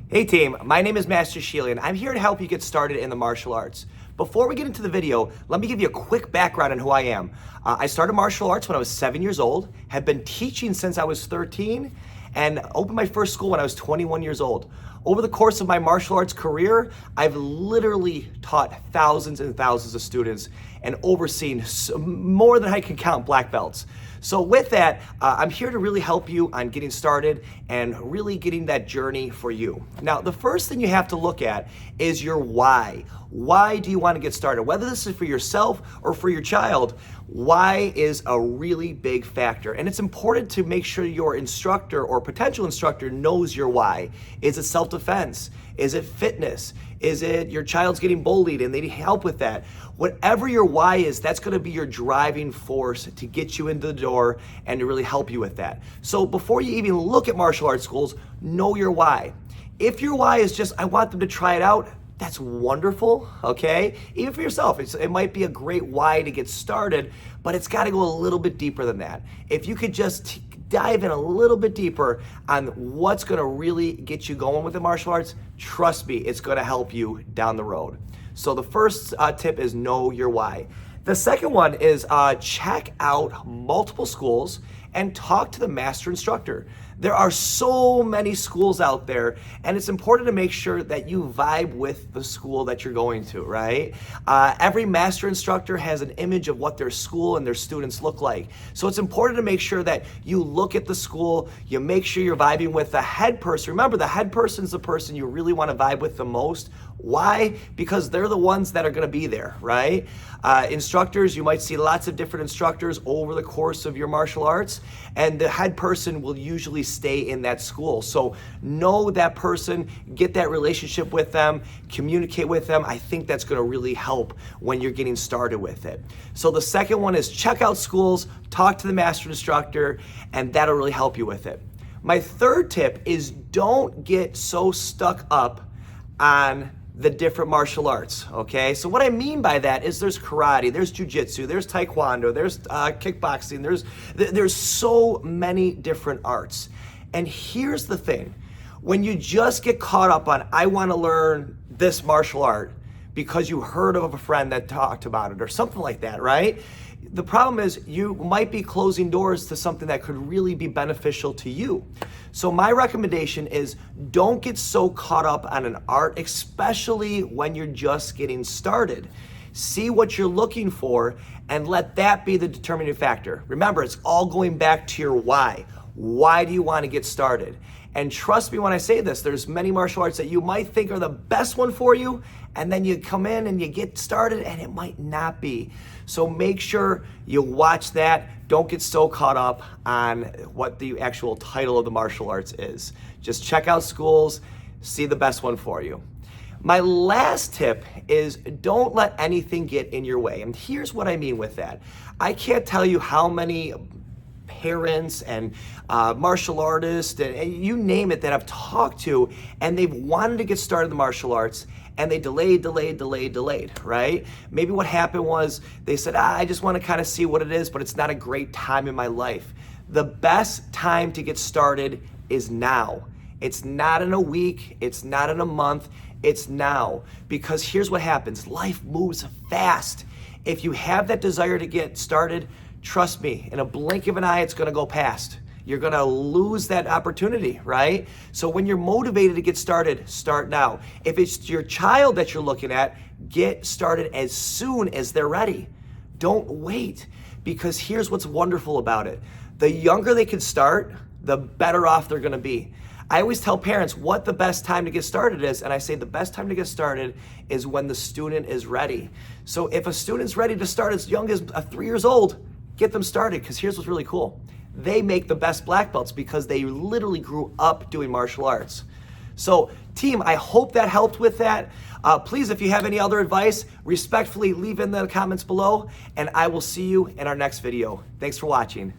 Hey team, my name is Master Schiele and I'm here to help you get started in the martial arts. Before we get into the video, let me give you a quick background on who I am. I started martial arts when I was 7 years old, have been teaching since I was 13, and opened my first school when I was 21 years old. Over the course of my martial arts career, I've literally taught thousands and thousands of students and overseen more than I can count black belts. So with that, I'm here to really help you on getting started and really getting that journey for you. Now, the first thing you have to look at is your why. Why do you want to get started? Whether this is for yourself or for your child, why is a really big factor. And it's important to make sure your instructor or potential instructor knows your why. Is it self-defense? Is it fitness? Is it your child's getting bullied and they need help with that? Whatever your why is, that's going to be your driving force to get you into the door and to really help you with that. So before you even look at martial arts schools, know your why. If your why is just, I want them to try it out, that's wonderful, okay? Even for yourself, it might be a great why to get started, but it's got to go a little bit deeper than that. If you could just dive in a little bit deeper on what's going to really get you going with the martial arts, trust me, it's going to help you down the road. So the first tip is know your why. The second one is check out multiple schools and talk to the master instructor. There are so many schools out there, and it's important to make sure that you vibe with the school that you're going to, right? Every master instructor has an image of what their school and their students look like. So it's important to make sure that you look at the school, you make sure you're vibing with the head person. Remember, the head person is the person you really want to vibe with the most. Why? Because they're the ones that are going to be there, right? Instructors, you might see lots of different instructors over the course of your martial arts, and the head person will usually stay in that school. So know that person, get that relationship with them, communicate with them. I think that's going to really help when you're getting started with it. So the second one is check out schools, talk to the master instructor, and that'll really help you with it. My third tip is don't get so stuck up on the different martial arts, okay? So what I mean by that is there's karate, there's jiujitsu, there's Taekwondo, there's kickboxing, there's so many different arts. And here's the thing, when you just get caught up on, I wanna learn this martial art because you heard of a friend that talked about it or something like that, right? The problem is you might be closing doors to something that could really be beneficial to you. So my recommendation is don't get so caught up on an art, especially when you're just getting started. See what you're looking for and let that be the determining factor. Remember, it's all going back to your why. Why do you want to get started? And trust me when I say this, there's many martial arts that you might think are the best one for you, and then you come in and you get started and it might not be. So make sure you watch that. Don't get so caught up on what the actual title of the martial arts is. Just check out schools, see the best one for you. My last tip is don't let anything get in your way. And here's what I mean with that. I can't tell you how many parents and martial artists and you name it that I've talked to, and they've wanted to get started in the martial arts and they delayed, right? Maybe what happened was they said, I just want to kind of see what it is, but it's not a great time in my life. The best time to get started is now. It's not in a week, it's not in a month, it's now. Because here's what happens, life moves fast. If you have that desire to get started, trust me, in a blink of an eye, it's gonna go past. You're gonna lose that opportunity, right? So when you're motivated to get started, start now. If it's your child that you're looking at, get started as soon as they're ready. Don't wait, because here's what's wonderful about it. The younger they can start, the better off they're gonna be. I always tell parents what the best time to get started is, and I say the best time to get started is when the student is ready. So if a student's ready to start as young as 3 years old, get them started, because here's what's really cool. They make the best black belts because they literally grew up doing martial arts. So team, I hope that helped with that. Please, if you have any other advice, respectfully leave in the comments below, and I will see you in our next video. Thanks for watching.